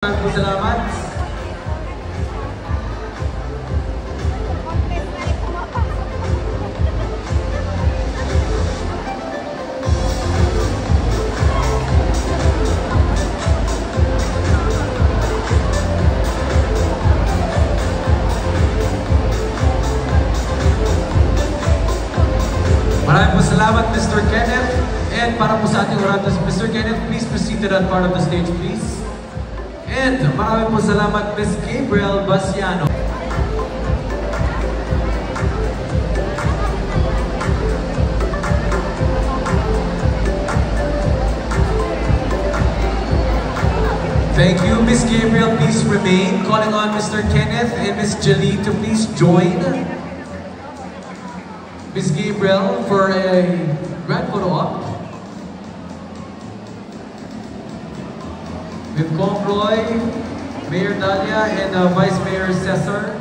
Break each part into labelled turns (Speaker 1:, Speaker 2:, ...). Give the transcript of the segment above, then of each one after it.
Speaker 1: Maraming salamat. Maraming po salamat, Mr. Kenneth. And para po sa ating oratos, Mr. Kenneth, please proceed to that part of the stage, please. And maraming po salamat, Ms. Gabriel Basiano. Thank you, Ms. Gabriel. Please remain. Calling on Mr. Kenneth and Ms. Jalie to please join Ms. Gabriel for a grand photo op. With Kong Roy, Mayor Dalia, and Vice Mayor Cesar.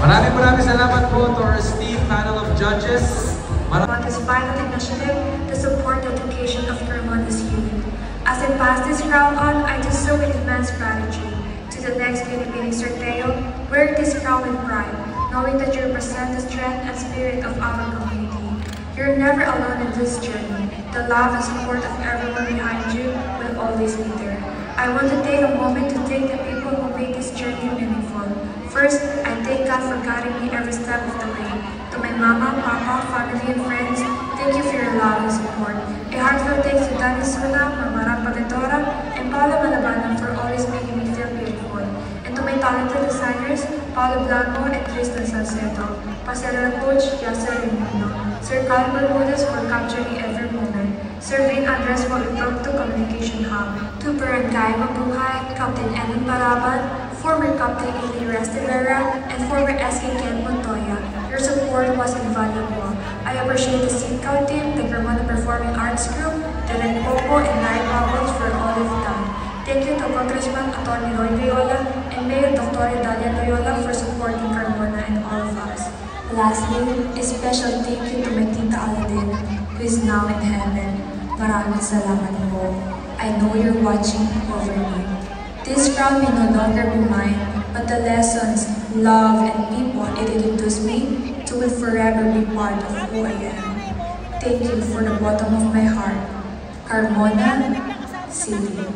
Speaker 1: Maraming salamat po to our esteemed panel of judges.
Speaker 2: About this vital initiative to support the education of Carmona's youth. As I pass this crown on, I do so with immense gratitude to the next Binibining Sorteo, wearing this crown with pride, knowing that you represent the strength and spirit of our community. You're never alone in this journey. The love and support of everyone behind you will always be there. I want to take a moment to thank the people who made this journey meaningful. First, I thank God for guiding me every step of the way. To my mama, papa, family, and friends, thank you for your love and support. A heartfelt thanks to Danny Suna, Mama Pagadora, and Paula Malabanan for always making me feel beautiful. And to my talented designers, Paulo Blanco and Tristan Salcedo, Pastel Coach, Yasser Raimundo, Sir Carl Bermudez for capturing every moment, Sir Vin Andres for impromptu communication hub, to Barangay Mabuhay, Captain Evan Baraban, former Captain Eli Restivera, and former SK Ken Montoya. Your support was invaluable. I appreciate the Sitcout team, the Carmona Performing Arts Group, Direk Popo, and Larry Bubbles for all you've done. Thank you to Congressman Atty. Roy Loyola and Mayor Dr. Dalia Loyola for supporting Carmona and all of us. Lastly, a special thank you to my Tita Aladin, who is now in heaven. Maraming salamat po. I know you're watching over me. This crown may no longer be mine, but the lessons, love, and people it introduced me to will forever be part of who I am. Thank you for the bottom of my heart. Carmona City.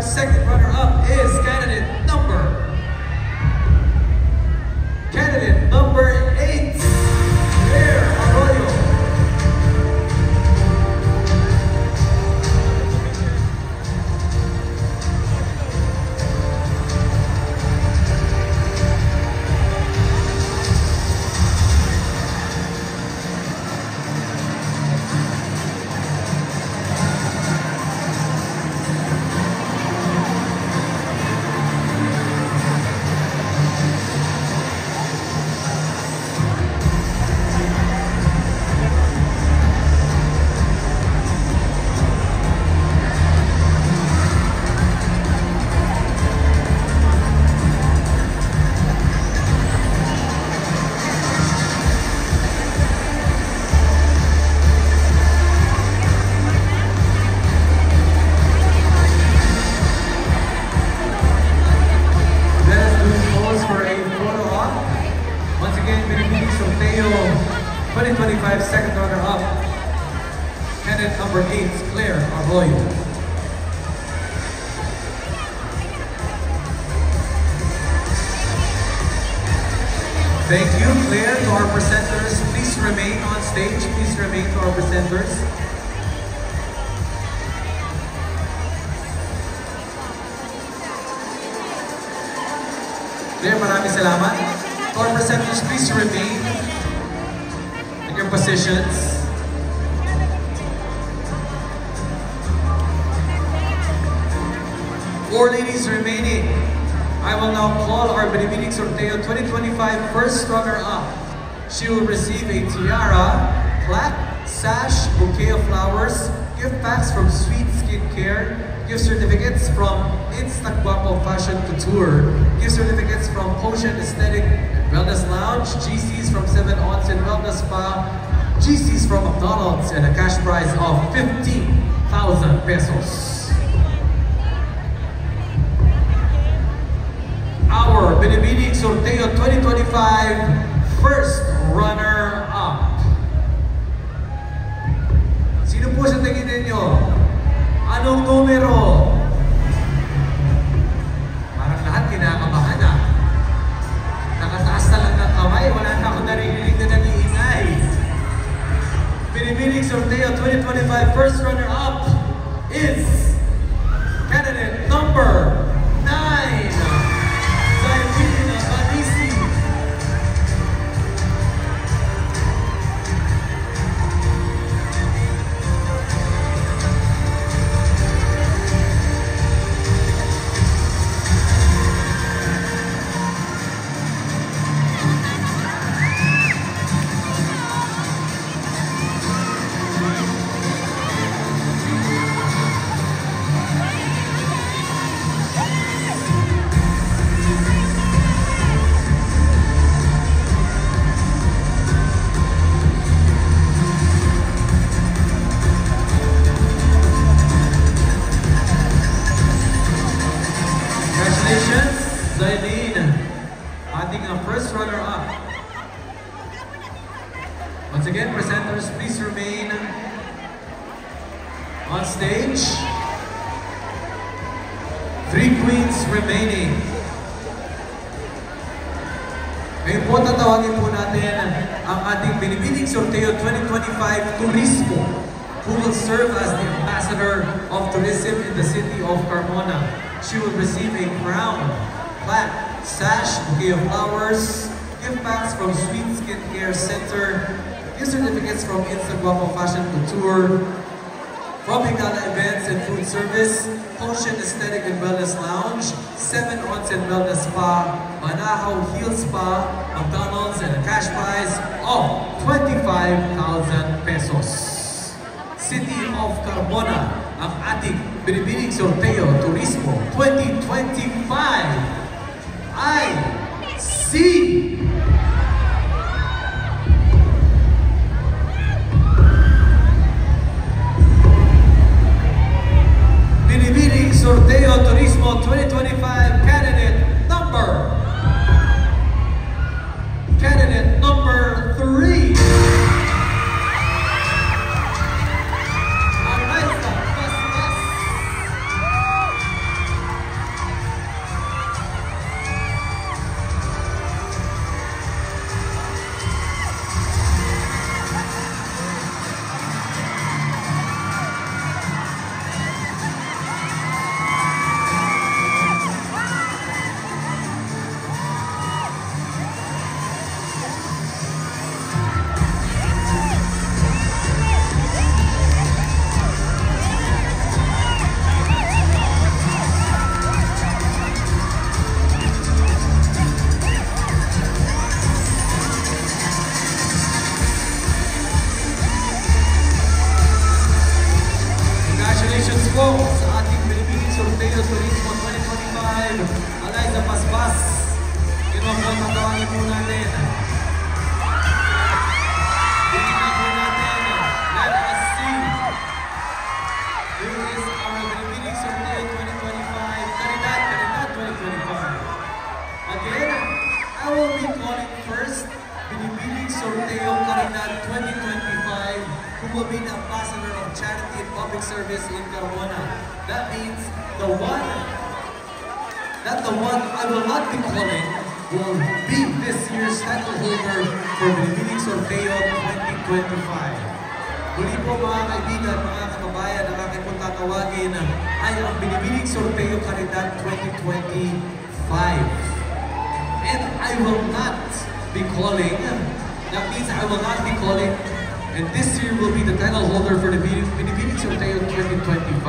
Speaker 1: Second runner-up is candidate number 8, Claire Arroyo. Once again, Binibining Sorteo 2025 second runner-up, candidate number 8, Claire Arroyo. Thank you, Claire. To our presenters, please remain on stage. Please remain to our presenters. Claire, maraming salamat. To our presenters, please remain in your positions. 4 ladies remaining. I will now call our Binibining Sorteo 2025 first runner-up. She will receive a tiara, plaque, sash, bouquet of flowers, gift packs from Sweet Skincare, gift certificates from Instaguapo Fashion Couture, gift certificates from Potion Aesthetic and Wellness Lounge, GCs from 7 Onsen Wellness Spa, GCs from McDonald's, and a cash prize of 15,000 pesos. Our Binibining Sorteo 2025 first runner-up. Sino po sa tingin ninyo? Anong numero? Parang lahat kinakabahan na. Nakataas na lang ng kamay, wala na akong naririnig na nag-iingay. Binibining Sorteo 2025 first runner-up is candidate number 9. First runner-up. Once again, presenters, please remain on stage. 3 queens remaining. Ngayon po, tatawagin po natin ang ating Binibining Sorteo 2025 Turismo, who will serve as the ambassador of tourism in the city of Carmona. She will receive a crown, plaque, sash, bouquet of flowers, gift packs from Sweet Skincare Center, gift certificates from Instaguapo Fashion Couture, from Higala Events and Food Service, Potion Aesthetic and Wellness Lounge, 7 Onsen Wellness Spa, Manahaw Heel Spa, McDonald's, and a cash prize of 25,000 pesos. City of Carmona, ang ating Binibining Sorteo Turismo 2025. I see. Binibining Sorteo Turismo 2025 candidate number 3. Sa ating Binibining Sorteo Turismo 2025, Eliza Pasbas. Ito po ang matawagin po natin. Tingnan po natin. Let us see who is our Binibining Sorteo 2025 Karidad 2025. Again, I will be calling first Binibining Sorteo Karidad 2025, who will be the ambassador of charity and public service in Carmona. That means the one I will not be calling will be this year's title holder for Binibining Sorteo 2025. Muli po mga kaibigan, mga kababayan, ang aking pong tatawagin ay ang Binibining Sorteo Karidad 2025. And I will not be calling, that means I will not be calling, and this year will be the title holder for the Binibining Sorteo 2025.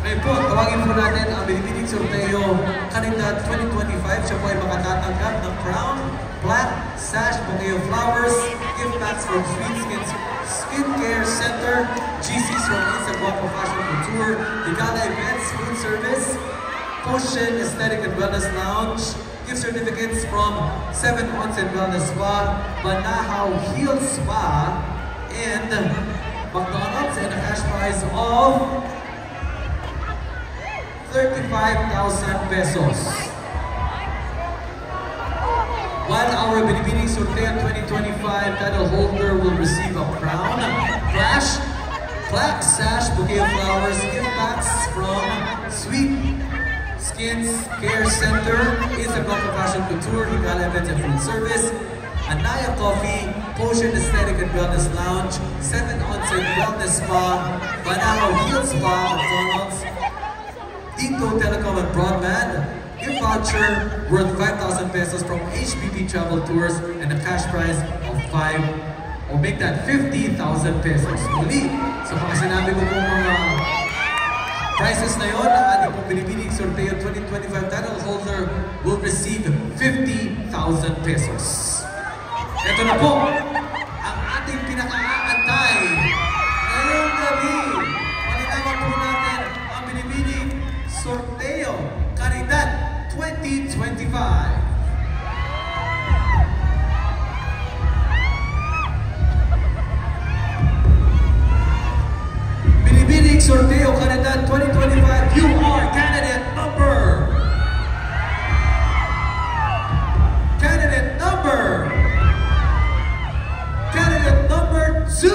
Speaker 1: Ngayon po, tawagin po natin ang binibining sorteo kanina 2025. Siya po ay makatatanggap ng crown, plaque, sash, bouquet of flowers, gift packs from Sweet Skincare Center, GCs from Instagram Fashion Couture, Higala Events Food Service, Potion Aesthetic and Wellness Lounge, gift certificates from 7 Onsen Wellness Spa, Banahaw Heal Spa, and McDonald's, and a cash prize of 35,000 pesos. While our Binibining Sorteo 2025 title holder will receive a crown, flash, plaque, sash, bouquet of flowers, gift packs from Sweet Skincare Center, Instagram Fashion Couture, Higala Events and Food Service, Anaya Coffee, Potion Aesthetic and Wellness Lounge, 7 Onsen Wellness Spa, Banahaw Heal Spa, McDonald's, Dito Telecom and Broadband, gift voucher worth 5,000 pesos from HPP Travel Tours, and a cash prize of 5, or make that 50,000 pesos. Muli, sa mga sinabi ko po mga prizes na yun, ang ating pong Binibining Sorteo 2025 title holder will receive 50,000 pesos. Ito na po, ang ating pinaka-aantay ngayong gabi. Palitawan po natin ang Binibining Sorteo Caridad 2025. Binibining Sorteo Caridad 2025, you are candidate number. Candidate number 2.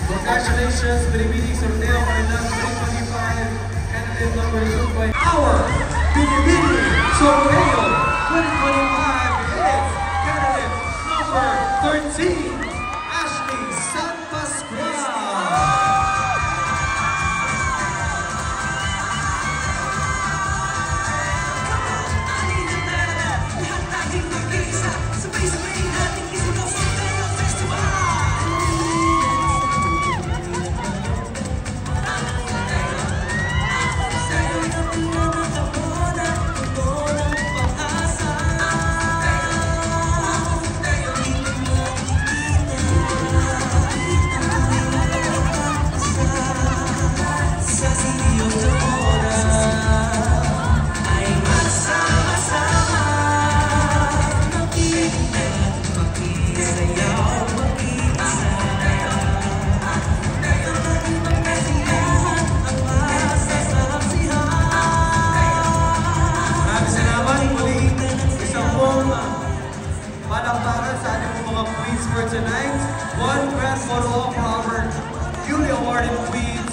Speaker 1: Congratulations, Binibining Sorteo Caridad 2025, candidate number 2 by our Binibining Sorteo 2025 is candidate number 13, Ashley San Pascual. Palakpakan sa ating mga queens for tonight. One grand photo op for our newly awarded queen,